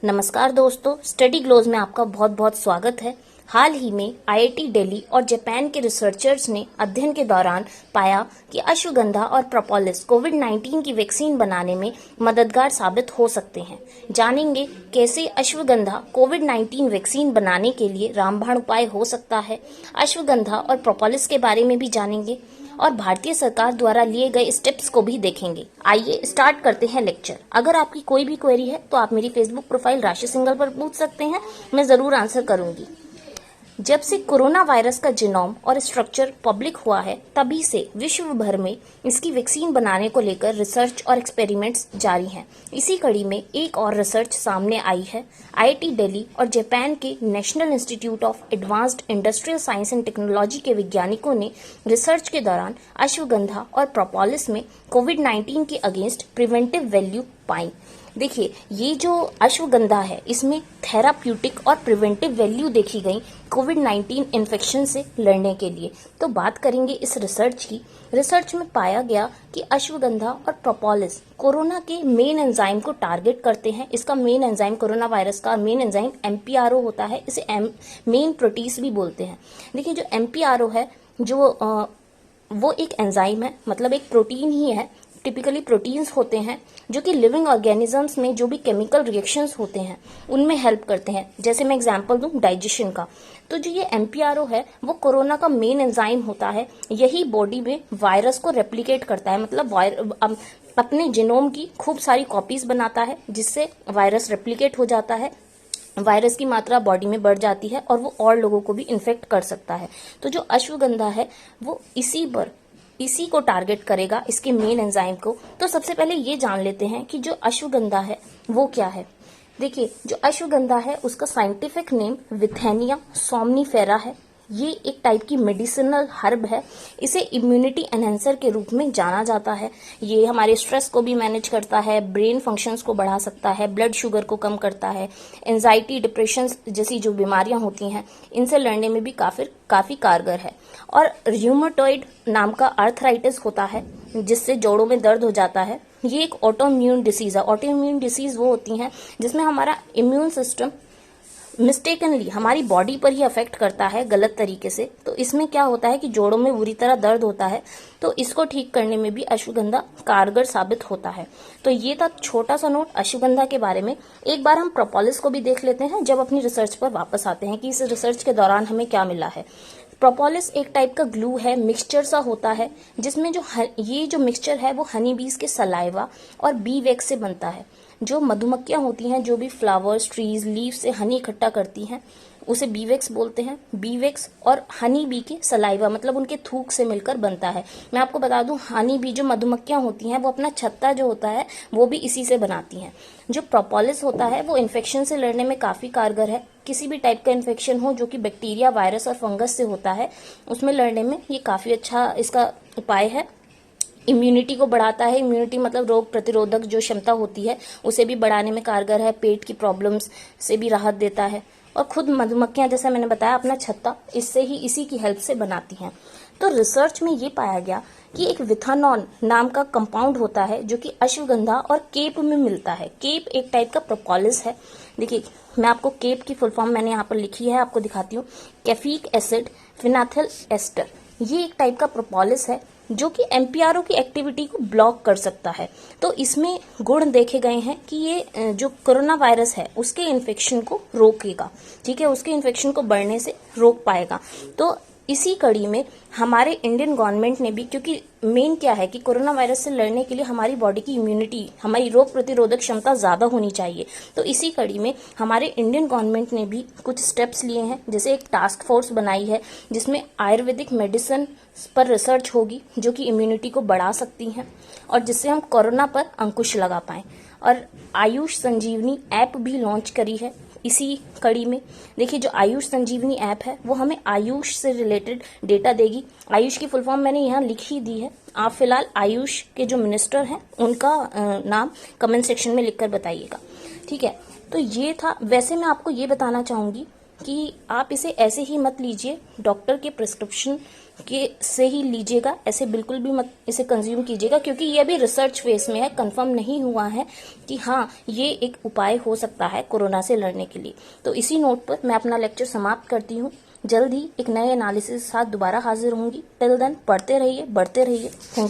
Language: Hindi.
नमस्कार दोस्तों, स्टडी ग्लोज में आपका बहुत बहुत स्वागत है। हाल ही में आईआईटी दिल्ली और जापान के रिसर्चर्स ने अध्ययन के दौरान पाया कि अश्वगंधा और प्रोपोलिस कोविड-19 की वैक्सीन बनाने में मददगार साबित हो सकते हैं। जानेंगे कैसे अश्वगंधा कोविड-19 वैक्सीन बनाने के लिए रामबाण उपाय हो सकता है। अश्वगंधा और प्रोपोलिस के बारे में भी जानेंगे और भारतीय सरकार द्वारा लिए गए स्टेप्स को भी देखेंगे। आइए स्टार्ट करते हैं लेक्चर। अगर आपकी कोई भी क्वेरी है तो आप मेरी फेसबुक प्रोफाइल राशि सिंघल पर पूछ सकते हैं, मैं जरूर आंसर करूंगी। जब से कोरोना वायरस का जीनोम और स्ट्रक्चर पब्लिक हुआ है, तभी से विश्व भर में इसकी वैक्सीन बनाने को लेकर रिसर्च और एक्सपेरिमेंट्स जारी हैं। इसी कड़ी में एक और रिसर्च सामने आई है। आईआईटी दिल्ली और जापान के national institute of advanced industrial science and technology के वैज्ञानिकों ने रिसर्च के दौरान अश्वगंधा और प्रोपोलिस में कोविड-19 के अगेंस्ट प्रिवेंटिव वैल्यू पाई। देखिए, ये जो अश्वगंधा है, इसमें थेराप्यूटिक और प्रिवेंटिव वैल्यू देखी गई कोविड-19 इन्फेक्शन से लड़ने के लिए। तो बात करेंगे इस रिसर्च की। रिसर्च में पाया गया कि अश्वगंधा और प्रोपोलिस कोरोना के मेन एंजाइम को टारगेट करते हैं। इसका मेन एंजाइम, कोरोना वायरस का मेन एंजाइम MPRO होता है। इसे मेन प्रोटीज भी बोलते हैं। देखिए, जो MPRO है, वो एक एंजाइम है, मतलब एक प्रोटीन ही है। टिपिकली प्रोटीन्स होते हैं जो कि लिविंग ऑर्गेनिजम्स में जो भी केमिकल रिएक्शंस होते हैं उनमें हेल्प करते हैं। जैसे मैं एग्जांपल दूं डाइजेशन का, तो जो ये MPRO है वो कोरोना का मेन एंजाइम होता है। यही बॉडी में वायरस को रेप्लिकेट करता है, मतलब अपने जीनोम की खूब सारी कॉपीज बनाता है, जिससे वायरस रेप्लिकेट हो जाता है। वायरस की मात्रा बॉडी में बढ़ जाती है और वो और लोगों को भी इन्फेक्ट कर सकता है। तो जो अश्वगंधा है वो इसी को टारगेट करेगा, इसके मेन एंजाइम को। तो सबसे पहले ये जान लेते हैं कि जो अश्वगंधा है वो क्या है। देखिए, जो अश्वगंधा है उसका साइंटिफिक नेम विथेनिया सोमनीफेरा है। ये एक टाइप की मेडिसिनल हर्ब है। इसे इम्यूनिटी एनहेंसर के रूप में जाना जाता है। ये हमारे स्ट्रेस को भी मैनेज करता है, ब्रेन फंक्शंस को बढ़ा सकता है, ब्लड शुगर को कम करता है, एंजाइटी, डिप्रेशन जैसी जो बीमारियां होती हैं इनसे लड़ने में भी काफी कारगर है। और र्यूमेटॉइड नाम का आर्थराइटिस होता है, जिससे जोड़ों में दर्द हो जाता है। ये एक ऑटोइम्यून डिसीज है। ऑटोइम्यून डिसीज वो होती हैं जिसमें हमारा इम्यून सिस्टम मिस्टेकनली हमारी बॉडी पर ही अफेक्ट करता है गलत तरीके से। तो इसमें क्या होता है कि जोड़ों में बुरी तरह दर्द होता है, तो इसको ठीक करने में भी अश्वगंधा कारगर साबित होता है। तो ये था छोटा सा नोट अश्वगंधा के बारे में। एक बार हम प्रोपोलिस को भी देख लेते हैं, जब अपनी रिसर्च पर वापस आते हैं कि इस रिसर्च के दौरान हमें क्या मिला है। प्रोपोलिस एक टाइप का ग्लू है, मिक्सचर सा होता है, जिसमें ये जो मिक्सचर है वो हनी बीज के सलाइवा और बी वैक्स से बनता है। जो मधुमक्खियां होती हैं, जो भी फ्लावर्स, ट्रीज, लीव से हनी इकट्ठा करती हैं, उसे बी वैक्स बोलते हैं। बी वैक्स और हनी बी के सलाइवा, मतलब उनके थूक से मिलकर बनता है। मैं आपको बता दूं, हनी बी जो मधुमक्खियां होती हैं वो अपना छत्ता जो होता है वो भी इसी से बनाती हैं। जो प्रोपोलिस होता है वो इन्फेक्शन से लड़ने में काफी कारगर है। किसी भी टाइप का इन्फेक्शन हो जो कि बैक्टीरिया, वायरस और फंगस से होता है, उसमें लड़ने में ये काफी अच्छा इसका उपाय है। इम्यूनिटी को बढ़ाता है। इम्यूनिटी मतलब रोग प्रतिरोधक जो क्षमता होती है उसे भी बढ़ाने में कारगर है। पेट की प्रॉब्लम्स से भी राहत देता है। और खुद मधुमक्खियां, जैसा मैंने बताया, अपना छत्ता इसी की हेल्प से बनाती हैं। तो रिसर्च में ये पाया गया कि एक विथानॉन नाम का कंपाउंड होता है जो कि अश्वगंधा और केप में मिलता है। केप एक टाइप का प्रोपोलिस है। देखिए, मैं आपको केप की फुल फॉर्म मैंने यहाँ पर लिखी है, आपको दिखाती हूँ। कैफिक एसिड फिनाथिल एस्टर, ये एक टाइप का प्रोपोलिस है जो कि MPRO की एक्टिविटी को ब्लॉक कर सकता है। तो इसमें गुण देखे गए हैं कि ये जो कोरोना वायरस है उसके इन्फेक्शन को रोकेगा, ठीक है, उसके इन्फेक्शन को बढ़ने से रोक पाएगा। तो इसी कड़ी में हमारे इंडियन गवर्नमेंट ने भी, क्योंकि मेन क्या है कि कोरोना वायरस से लड़ने के लिए हमारी बॉडी की इम्यूनिटी, हमारी रोग प्रतिरोधक क्षमता ज्यादा होनी चाहिए। तो इसी कड़ी में हमारे इंडियन गवर्नमेंट ने भी कुछ स्टेप्स लिए हैं। जैसे एक टास्क फोर्स बनाई है जिसमें आयुर्वेदिक मेडिसिन पर रिसर्च होगी जो कि इम्यूनिटी को बढ़ा सकती हैं और जिससे हम कोरोना पर अंकुश लगा पाएं। और आयुष संजीवनी ऐप भी लॉन्च करी है इसी कड़ी में। देखिए, जो आयुष संजीवनी ऐप है वो हमें आयुष से रिलेटेड डेटा देगी। आयुष की फुल फॉर्म मैंने यहाँ लिख ही दी है। आप फिलहाल आयुष के जो मिनिस्टर हैं उनका नाम कमेंट सेक्शन में लिखकर बताइएगा, ठीक है। तो ये था। वैसे मैं आपको ये बताना चाहूंगी कि आप इसे ऐसे ही मत लीजिए, डॉक्टर के प्रिस्क्रिप्शन के से ही लीजिएगा, ऐसे बिल्कुल भी मत इसे कंज्यूम कीजिएगा, क्योंकि ये अभी रिसर्च फेस में है, कंफर्म नहीं हुआ है कि हाँ ये एक उपाय हो सकता है कोरोना से लड़ने के लिए। तो इसी नोट पर मैं अपना लेक्चर समाप्त करती हूँ। जल्द ही एक नए एनालिसिस के साथ दोबारा हाजिर होंगी। टिल देन पढ़ते रहिए, बढ़ते रहिए। Thank you.